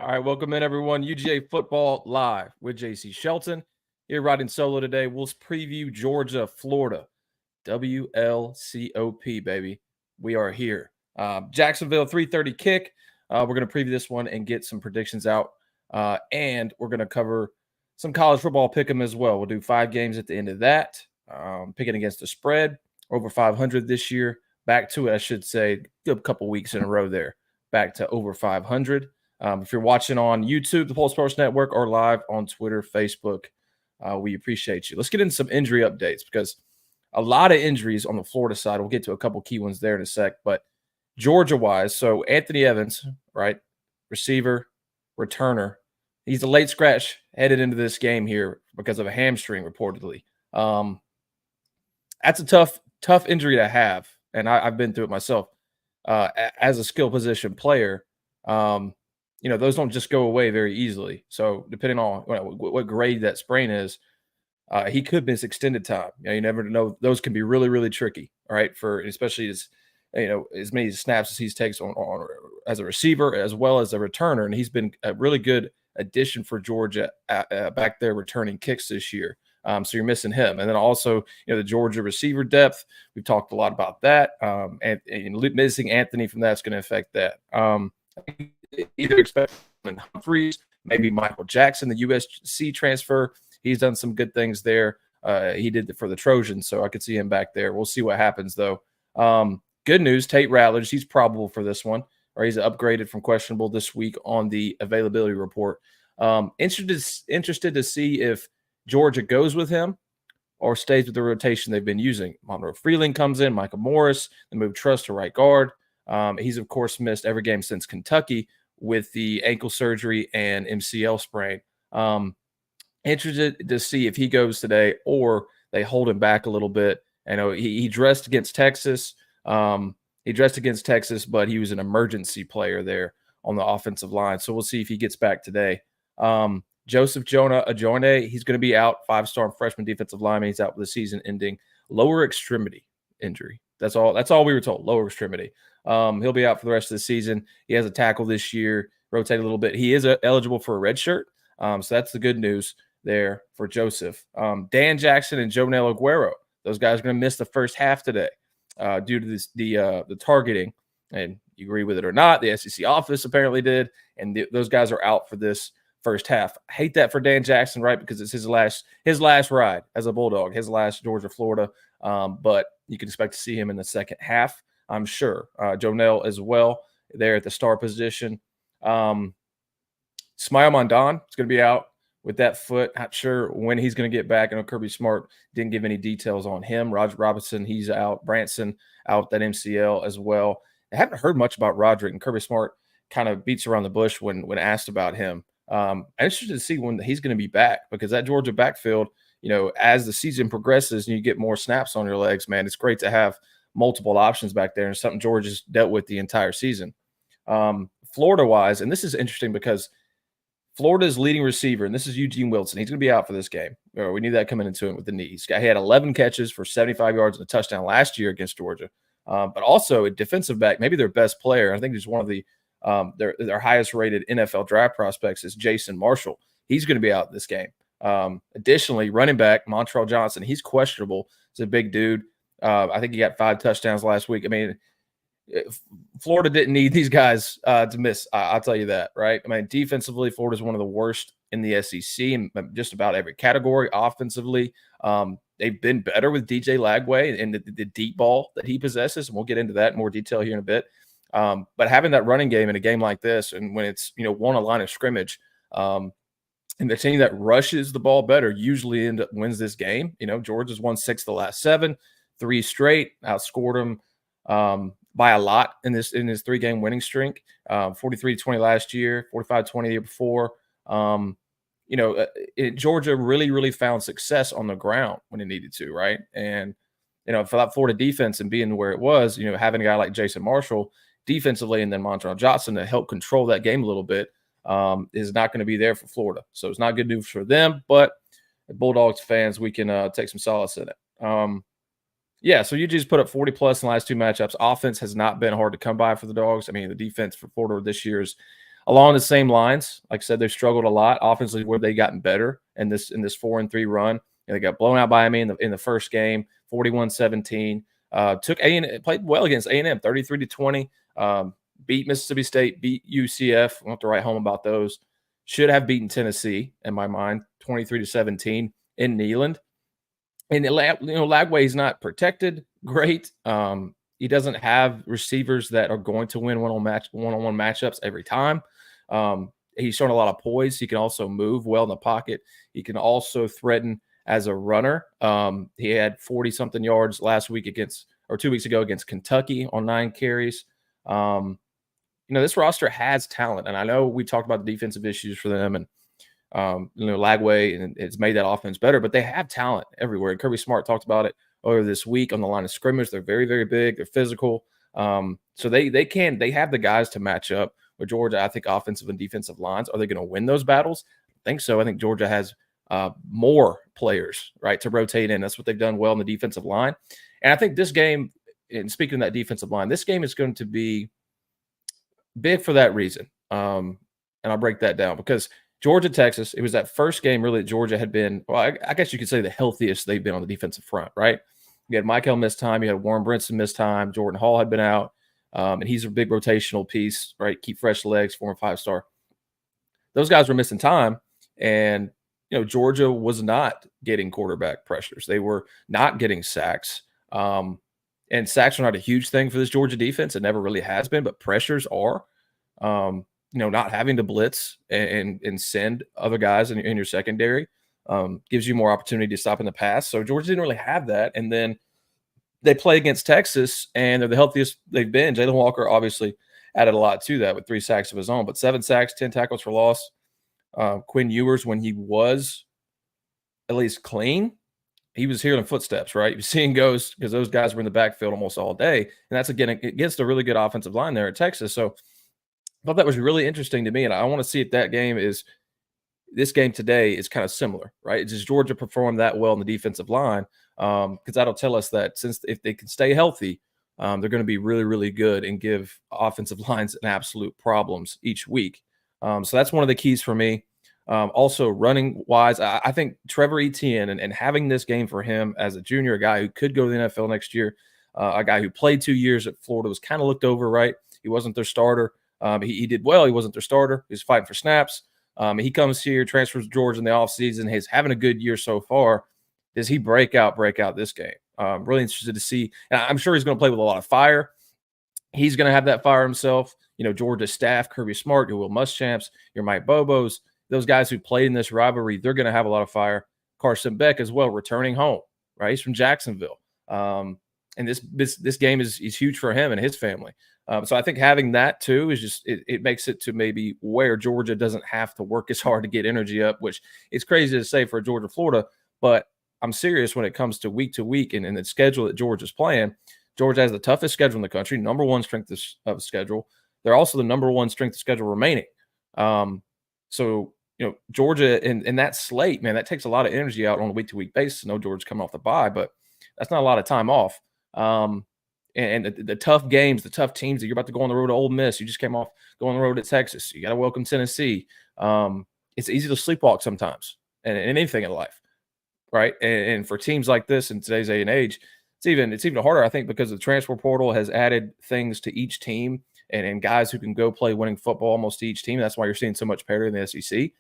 All right, welcome in everyone. UGA football live with JC Shelton. Here riding solo today. We'll preview Georgia, Florida, WLCOP, baby. We are here. Jacksonville 3:30 kick. We're going to preview this one and get some predictions out. And we're going to cover some college football pick 'em as well. We'll do 5 games at the end of that. Picking against the spread, over 500 this year. Back to it, I should say, a couple weeks in a row there. Back to over 500. If you're watching on YouTube, the Pulse Sports Network, or live on Twitter, Facebook, we appreciate you. Let's get into some injury updates because a lot of injuries on the Florida side. We'll get to a couple key ones there in a sec. But Georgia-wise, so Anthony Evans, right, receiver, returner, he's a late scratch headed into this game here because of a hamstring, reportedly. That's a tough injury to have, and I've been through it myself as a skill position player. Those don't just go away very easily. So depending on what grade that sprain is, he could miss extended time. You never know. Those can be really, really tricky. All right, for especially as many snaps as he takes on as a receiver as well as a returner, and he's been a really good addition for Georgia back there returning kicks this year. So you're missing him, and then also the Georgia receiver depth. We've talked a lot about that, and missing Anthony from that's going to affect that. Either expect Humphreys, maybe Michael Jackson, the USC transfer. He's done some good things there. He did for the Trojans, so I could see him back there. We'll see what happens, though. Good news, Tate Ratledge, he's probable for this one, or he's upgraded from questionable this week on the availability report. Interested to see if Georgia goes with him or stays with the rotation they've been using. Monroe Freeling comes in, Micah Morris, they move Truss to right guard. He's, of course, missed every game since Kentucky with the ankle surgery and MCL sprain. Interested to see if he goes today or they hold him back a little bit. I know he dressed against Texas. But he was an emergency player there on the offensive line. So we'll see if he gets back today. Joseph Jonah Ajoyne, he's going to be out. 5-star freshman defensive lineman. He's out with the season-ending lower extremity injury. That's all we were told, lower extremity. He'll be out for the rest of the season. He has a tackle this year, rotate a little bit. He is eligible for a red shirt, so that's the good news there for Joseph. Dan Jackson and Jonel Aguero, those guys are going to miss the first half today due to the targeting. And you agree with it or not, the SEC office apparently did, and those guys are out for this first half. I hate that for Dan Jackson, right? Because it's his last ride as a Bulldog, his last Georgia, Florida. But you can expect to see him in the second half, I'm sure. Jonel as well there at the star position. Smile Mondon is going to be out with that foot. Not sure when he's going to get back. I know Kirby Smart didn't give any details on him. Roger Robinson, he's out. Branson out that MCL as well. I haven't heard much about Roderick, and Kirby Smart kind of beats around the bush when asked about him. I'm interested to see when he's going to be back because that Georgia backfield, as the season progresses and you get more snaps on your legs, man, it's great to have multiple options back there and something Georgia's dealt with the entire season. Florida-wise, and this is interesting because Florida's leading receiver, and this is Eugene Wilson. He's going to be out for this game. We knew that coming into it with the knees. He had 11 catches for 75 yards and a touchdown last year against Georgia. But also a defensive back, maybe their best player. I think he's one of the their highest rated NFL draft prospects is Jason Marshall. He's going to be out this game. Additionally, running back Montrell Johnson, he's questionable. He's a big dude. I think he got 5 touchdowns last week. I mean, Florida didn't need these guys to miss. I'll tell you that, right? I mean, defensively, Florida is one of the worst in the SEC in just about every category. Offensively, they've been better with DJ Lagway and the deep ball that he possesses, and we'll get into that in more detail here in a bit. But having that running game in a game like this, and when it's won a line of scrimmage, and the team that rushes the ball better usually wins this game. Georgia's won 6 of the last 7, 3 straight, outscored them by a lot in his 3-game winning streak. 43-20 last year, 45-20 the year before. Georgia really found success on the ground when it needed to, right? And for that Florida defense and being where it was, having a guy like Jason Marshall defensively and then Montrell Johnson to help control that game a little bit is not going to be there for Florida. So it's not good news for them, but Bulldogs fans, we can take some solace in it. So UG's put up 40-plus in the last 2 matchups. Offense has not been hard to come by for the Dogs. I mean, the defense for Florida this year is along the same lines. Like I said, they've struggled a lot offensively. Where they gotten better in this 4-3 run. They got blown out by Miami in the first game, 41-17. Took played well against A&M, 33-20. Beat Mississippi State, beat UCF. I don't have to write home about those. Should have beaten Tennessee in my mind, 23-17 in Neyland. And Lagway is not protected great. He doesn't have receivers that are going to win one-on-one matchups every time. He's shown a lot of poise. He can also move well in the pocket. He can also threaten as a runner. He had 40-something yards last week 2 weeks ago against Kentucky on 9 carries. This roster has talent, and I know we talked about the defensive issues for them, and Lagway, and it's made that offense better, but they have talent everywhere. And Kirby Smart talked about it earlier this week on the line of scrimmage. They're very, very big. They're physical. So they have the guys to match up with Georgia. I think offensive and defensive lines. Are they going to win those battles? I think so. I think Georgia has more players, right, to rotate in. That's what they've done well in the defensive line. And I think this game, and speaking of that defensive line, this game is going to be big for that reason. And I'll break that down because Georgia, Texas, it was that first game really that Georgia had been, well, I guess you could say the healthiest they've been on the defensive front, right? You had Michael miss time. You had Warren Brinson miss time. Jordan Hall had been out. And he's a big rotational piece, right? Keep fresh legs, 4 and 5-star. Those guys were missing time. And, Georgia was not getting quarterback pressures. They were not getting sacks. And sacks are not a huge thing for this Georgia defense. It never really has been, but pressures are. Not having to blitz and send other guys in your secondary gives you more opportunity to stop in the pass. So Georgia didn't really have that. And then they play against Texas, and they're the healthiest they've been. Jalen Walker obviously added a lot to that with 3 sacks of his own, but 7 sacks, 10 tackles for loss. Quinn Ewers, when he was at least clean, he was hearing footsteps, right? He was seeing ghosts because those guys were in the backfield almost all day. And that's, again, against a really good offensive line there at Texas. So I thought that was really interesting to me. And I want to see if this game today is kind of similar, right? Does Georgia perform that well in the defensive line? Because that'll tell us that if they can stay healthy, they're going to be really, really good and give offensive lines an absolute problems each week. So that's one of the keys for me. Also, running wise, I think Trevor Etienne and having this game for him as a junior, a guy who could go to the NFL next year, a guy who played 2 years at Florida, was kind of looked over, right? He wasn't their starter. He did well. He wasn't their starter. He was fighting for snaps. He comes here, transfers to Georgia in the offseason. He's having a good year so far. Does he break out this game? Really interested to see. And I'm sure he's going to play with a lot of fire. He's going to have that fire himself. Georgia staff, Kirby Smart, your Will Muschamps, your Mike Bobos, those guys who played in this rivalry, they're going to have a lot of fire. Carson Beck as well, returning home, right? He's from Jacksonville. And this game is huge for him and his family. So I think having that too is just it makes it to maybe where Georgia doesn't have to work as hard to get energy up, which is crazy to say for Georgia, Florida. But I'm serious when it comes to week and the schedule that Georgia's playing. Georgia has the toughest schedule in the country, number 1 strength of schedule. They're also the number 1 strength of schedule remaining. So Georgia in that slate, man, that takes a lot of energy out on a week-to-week basis. I know Georgia's coming off the bye, but that's not a lot of time off. And the tough games, the tough teams that you're about to go on the road to Ole Miss. You just came off going on the road to Texas. You got to welcome Tennessee. It's easy to sleepwalk sometimes and anything in life, right? And for teams like this in today's day and age, it's even harder, I think, because the transfer portal has added things to each team and guys who can go play winning football almost to each team. That's why you're seeing so much parity in the SEC.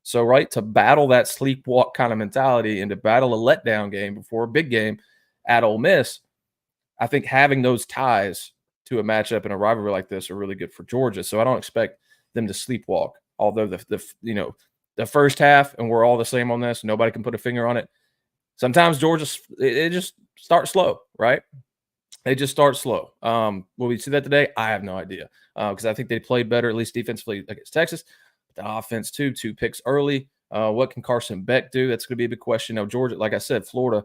So, right, to battle that sleepwalk kind of mentality and to battle a letdown game before a big game at Ole Miss, I think having those ties to a matchup in a rivalry like this are really good for Georgia. So I don't expect them to sleepwalk. Although the first half, and we're all the same on this, nobody can put a finger on it. Sometimes Georgia, it just starts slow, right? They just start slow. Will we see that today? I have no idea because I think they played better, at least defensively, against Texas. But the offense, too, 2 picks early. What can Carson Beck do? That's going to be a big question. Now, Georgia, like I said, Florida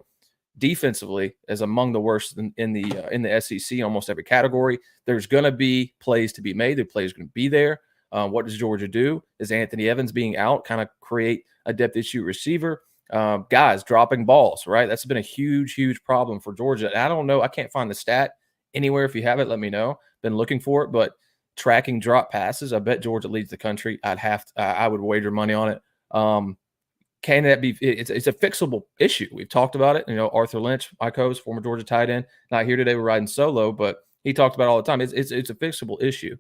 defensively is among the worst in the SEC in almost every category. There's going to be plays to be made. The plays are going to be there. What does Georgia do? Is Anthony Evans being out kind of create a depth issue receiver? Guys dropping balls, right? That's been a huge problem for Georgia. And I don't know. I can't find the stat anywhere. If you have it, let me know. Been looking for it, but tracking drop passes, I bet Georgia leads the country. I would wager money on it. Can that be? It's a fixable issue. We've talked about it. Arthur Lynch, my coach, former Georgia tight end, not here today. We're riding solo, but he talked about it all the time. It's a fixable issue.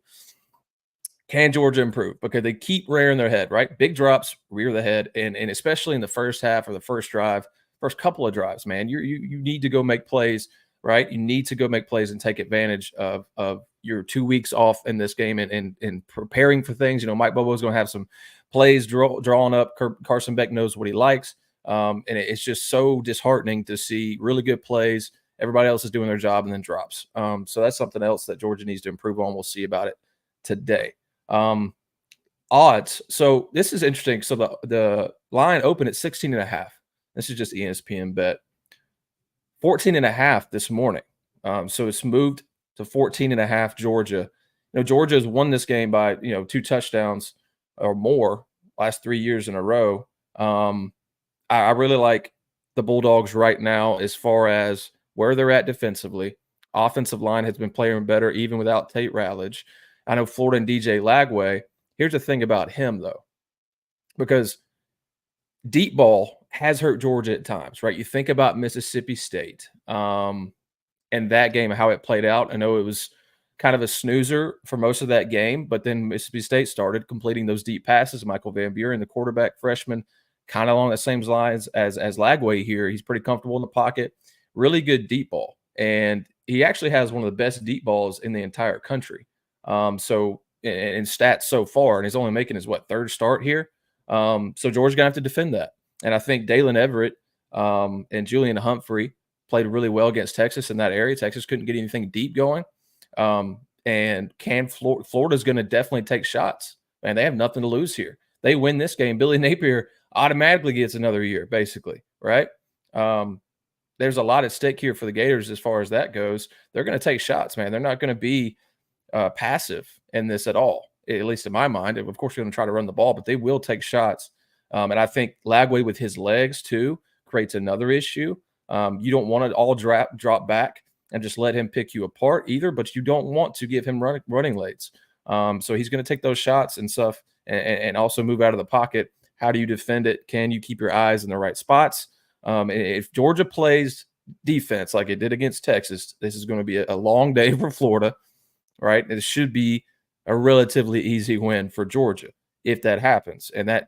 Can Georgia improve? Because they keep rearing their head, right? Big drops, rear the head, and especially in the first half or the first drive, first couple of drives, man, you need to go make plays, right? You need to go make plays and take advantage of your 2 weeks off in this game and preparing for things. Mike Bobo's going to have some plays drawn up. Carson Beck knows what he likes, and it's just so disheartening to see really good plays. Everybody else is doing their job and then drops. So that's something else that Georgia needs to improve on. We'll see about it today. Odds. So this is interesting. So the line opened at 16.5. This is just ESPN bet. 14.5 this morning. So it's moved to 14.5 Georgia. Georgia has won this game by, 2 touchdowns or more last 3 years in a row. I really like the Bulldogs right now as far as where they're at defensively. Offensive line has been playing better even without Tate Ratledge. I know Florida and DJ Lagway. Here's the thing about him, though, because deep ball has hurt Georgia at times, right? You think about Mississippi State and that game, how it played out. I know it was kind of a snoozer for most of that game, but then Mississippi State started completing those deep passes. Michael Van Buren, the quarterback freshman, kind of along the same lines as Lagway here. He's pretty comfortable in the pocket, really good deep ball. And he actually has one of the best deep balls in the entire country. So in stats so far, and he's only making his third start here. So Georgia's gonna have to defend that. And I think Dalen Everett and Julian Humphrey played really well against Texas in that area. Texas couldn't get anything deep going. And Florida's going to definitely take shots. Man, they have nothing to lose here. They win this game, Billy Napier automatically gets another year, basically, right? There's a lot at stake here for the Gators as far as that goes. They're going to take shots, man. They're not going to be passive in this at all, at least in my mind. Of course, they're going to try to run the ball, but they will take shots. And I think Lagway with his legs, too, creates another issue. You don't want to all drop back and just let him pick you apart either, but you don't want to give him running lates. So he's going to take those shots and stuff and also move out of the pocket. How do you defend it? Can you keep your eyes in the right spots? If Georgia plays defense like it did against Texas, this is going to be a long day for Florida, right? It should be a relatively easy win for Georgia if that happens. And of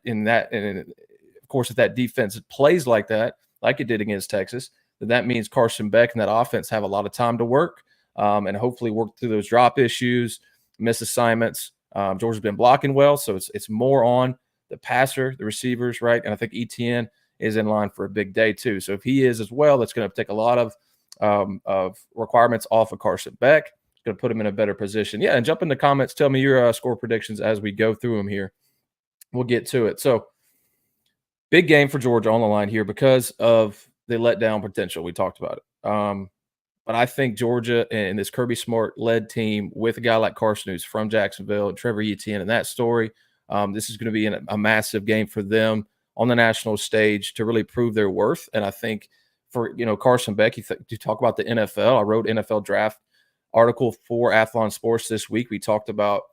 course, if that defense plays like that, like it did against Texas, then that means Carson Beck and that offense have a lot of time to work and hopefully work through those drop issues, miss assignments. Georgia's been blocking well, so it's more on the passer, the receivers, right? And I think ETN is in line for a big day too. So if he is as well, that's going to take a lot of requirements off of Carson Beck. It's going to put him in a better position. Yeah, and jump in the comments. Tell me your score predictions as we go through them here. We'll get to it. So big game for Georgia on the line here because of the letdown potential. We talked about it. But I think Georgia and this Kirby Smart-led team with a guy like Carson who's from Jacksonville and Trevor Etienne and that story, this is going to be a massive game for them on the national stage to really prove their worth. And I think for, Carson Beck, you talk about the NFL. I wrote NFL draft article for Athlon Sports this week. We talked about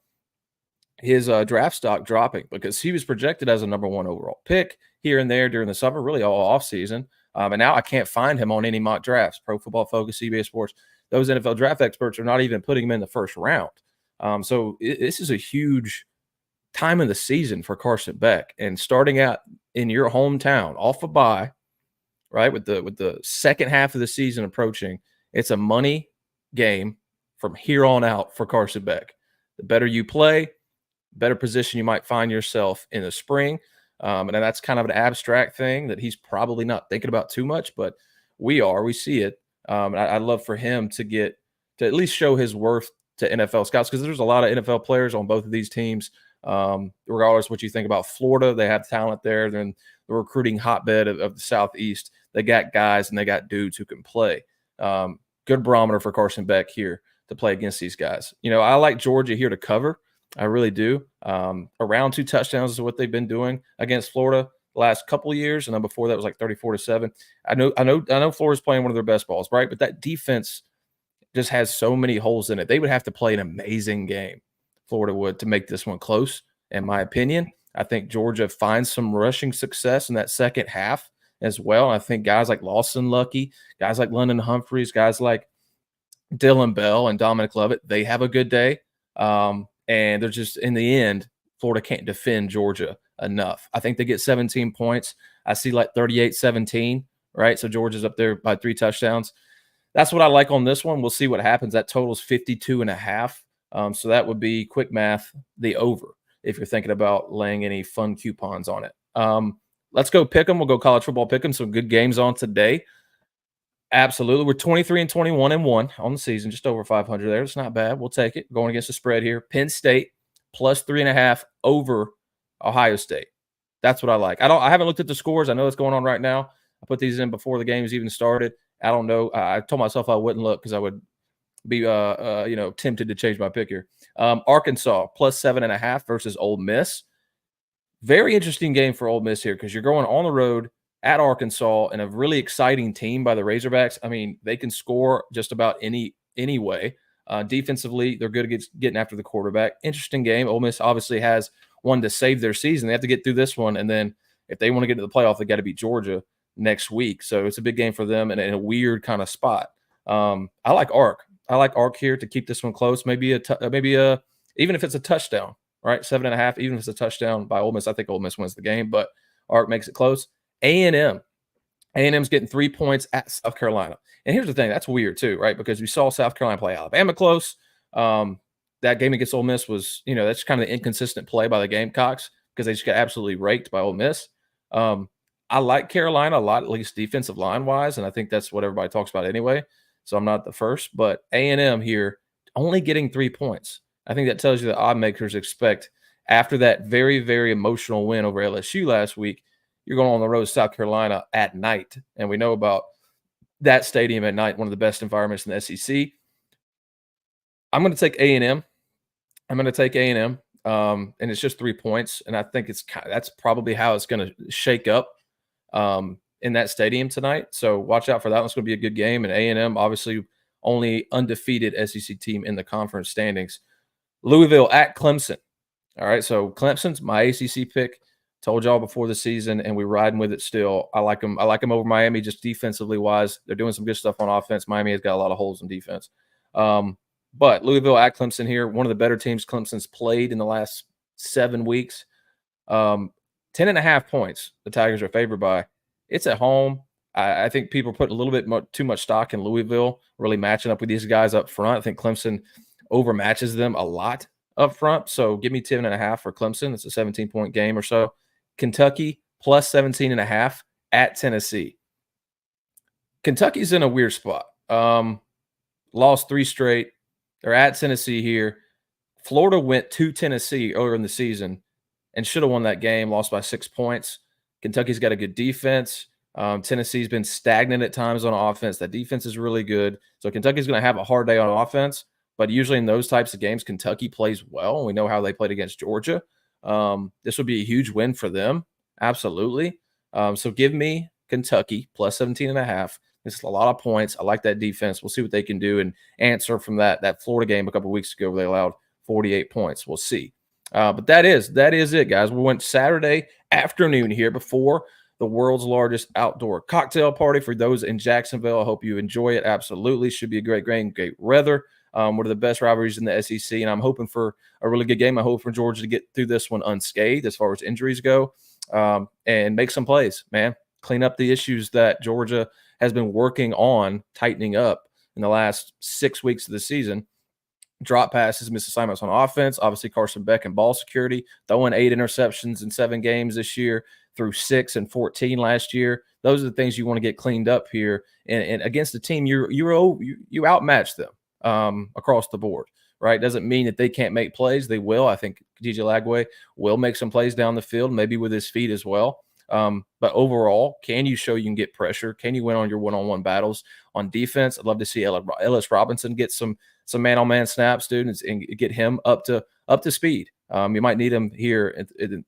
his draft stock dropping because he was projected as a number 1 overall pick here and there during the summer, really all offseason. And now I can't find him on any mock drafts. Pro Football Focus, CBS Sports, those NFL draft experts are not even putting him in the first round. So this is a huge time of the season for Carson Beck. And starting out in your hometown, off a bye, right, with the second half of the season approaching, it's a money game from here on out for Carson Beck. The better you play, better position you might find yourself in the spring. And that's kind of an abstract thing that he's probably not thinking about too much, but we see it. And I'd love for him to at least show his worth to NFL scouts because there's a lot of NFL players on both of these teams. Regardless of what you think about Florida, they have talent there. They're in the recruiting hotbed of the Southeast. They got guys and they got dudes who can play. Good barometer for Carson Beck here to play against these guys. I like Georgia here to cover. I really do. Around 2 touchdowns is what they've been doing against Florida the last couple of years, and then before that was like 34-7. I know Florida's playing one of their best balls, right? But that defense just has so many holes in it. They would have to play an amazing game Florida would, to make this one close, in my opinion. I think Georgia finds some rushing success in that second half as well. I think guys like Lawson Lucky, guys like London Humphreys, guys like Dylan Bell and Dominic Lovett, they have a good day. And they're just, in the end, Florida can't defend Georgia enough. I think they get 17 points. I see like 38-17, right? So Georgia's up there by 3 touchdowns. That's what I like on this one. We'll see what happens. That totals 52.5. So that would be, quick math, the over, if you're thinking about laying any fun coupons on it. Let's go pick them. We'll go college football pick them. Some good games on today. Absolutely. We're 23-21-1 on the season, just over 500 there. It's not bad. We'll take it. Going against the spread here. Penn State plus 3.5 over Ohio State. That's what I like. I haven't looked at the scores. I know what's going on right now. I put these in before the games even started. I don't know. I told myself I wouldn't look because I would be tempted to change my pick here. Arkansas plus 7.5 versus Ole Miss. Very interesting game for Ole Miss here because you're going on the road at Arkansas and a really exciting team by the Razorbacks. I mean, they can score just about any way. Defensively, they're good at getting after the quarterback. Interesting game. Ole Miss obviously has one to save their season. They have to get through this one, and then if they want to get to the playoff, they got to beat Georgia next week. So it's a big game for them and in a weird kind of spot. I like Ark. I like Ark here to keep this one close. Maybe even if it's a touchdown, right? 7.5. Even if it's a touchdown by Ole Miss, I think Ole Miss wins the game, but Ark makes it close. A&M. A&M's getting 3 points at South Carolina. And here's the thing. That's weird too, right? Because we saw South Carolina play Alabama close. That game against Ole Miss was, that's kind of the inconsistent play by the Gamecocks because they just got absolutely raked by Ole Miss. I like Carolina a lot, at least defensive line-wise, and I think that's what everybody talks about anyway. So I'm not the first. But A&M here only getting 3 points. I think that tells you the odd makers expect, after that very, very emotional win over LSU last week, you're going on the road to South Carolina at night. And we know about that stadium at night, one of the best environments in the SEC. I'm going to take A&M. And it's just 3 points. And I think that's probably how it's going to shake up in that stadium tonight. So watch out for that. It's going to be a good game. And A&M, obviously, only undefeated SEC team in the conference standings. Louisville at Clemson. All right, so Clemson's my ACC pick. Told y'all before the season, and we're riding with it still. I like them. I like them over Miami just defensively wise. They're doing some good stuff on offense. Miami has got a lot of holes in defense. But Louisville at Clemson here, one of the better teams Clemson's played in the last 7 weeks. 10.5 points the Tigers are favored by. It's at home. I think people put a little bit too much stock in Louisville really matching up with these guys up front. I think Clemson overmatches them a lot up front. So give me 10.5 for Clemson. It's a 17-point game or so. Kentucky plus 17.5 at Tennessee. Kentucky's in a weird spot. Lost 3 straight. They're at Tennessee here. Florida went to Tennessee earlier in the season and should have won that game, lost by 6 points. Kentucky's got a good defense. Tennessee's been stagnant at times on offense. That defense is really good. So Kentucky's going to have a hard day on offense, but usually in those types of games, Kentucky plays well. We know how they played against Georgia. This would be a huge win for them. Absolutely. So give me Kentucky plus 17.5. This is a lot of points. I like that defense. We'll see what they can do and answer from that Florida game a couple of weeks ago where they allowed 48 points. We'll see. But that is it, guys. We went Saturday afternoon here before the world's largest outdoor cocktail party for those in Jacksonville. I hope you enjoy it. Absolutely. Should be a great weather. One of the best rivalries in the SEC, and I'm hoping for a really good game. I hope for Georgia to get through this one unscathed as far as injuries go, and make some plays, man. Clean up the issues that Georgia has been working on tightening up in the last 6 weeks of the season. Drop passes, missed assignments on offense. Obviously, Carson Beck and ball security. Throwing 8 interceptions in 7 games this year, through 6 and 14 last year. Those are the things you want to get cleaned up here. And against the team, you outmatch them across the board, right? Doesn't mean that they can't make plays. They will. I think DJ Lagway will make some plays down the field, maybe with his feet as well. But overall, can you show you can get pressure? Can you win on your one-on-one battles on defense? I'd love to see Ellis Robinson get some man-on-man snaps, dude, and get him up to speed. You might need him here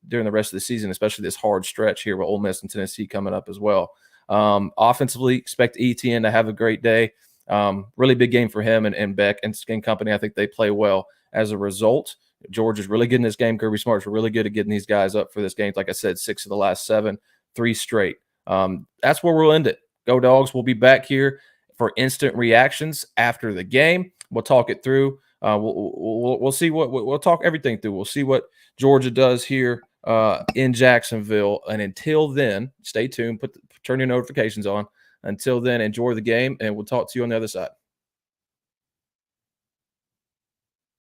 during the rest of the season, especially this hard stretch here with Ole Miss and Tennessee coming up as well. Offensively, expect ETN to have a great day. Really big game for him and Beck and company. I think they play well as a result. Georgia's really good in this game. Kirby Smart's really good at getting these guys up for this game. Like I said, 6 of the last 7, 3 straight. That's where we'll end it. Go Dogs. We'll be back here for instant reactions after the game. We'll talk it through. We'll see we'll talk everything through. We'll see what Georgia does here in Jacksonville. And until then, stay tuned. Turn your notifications on. Until then, enjoy the game, and we'll talk to you on the other side.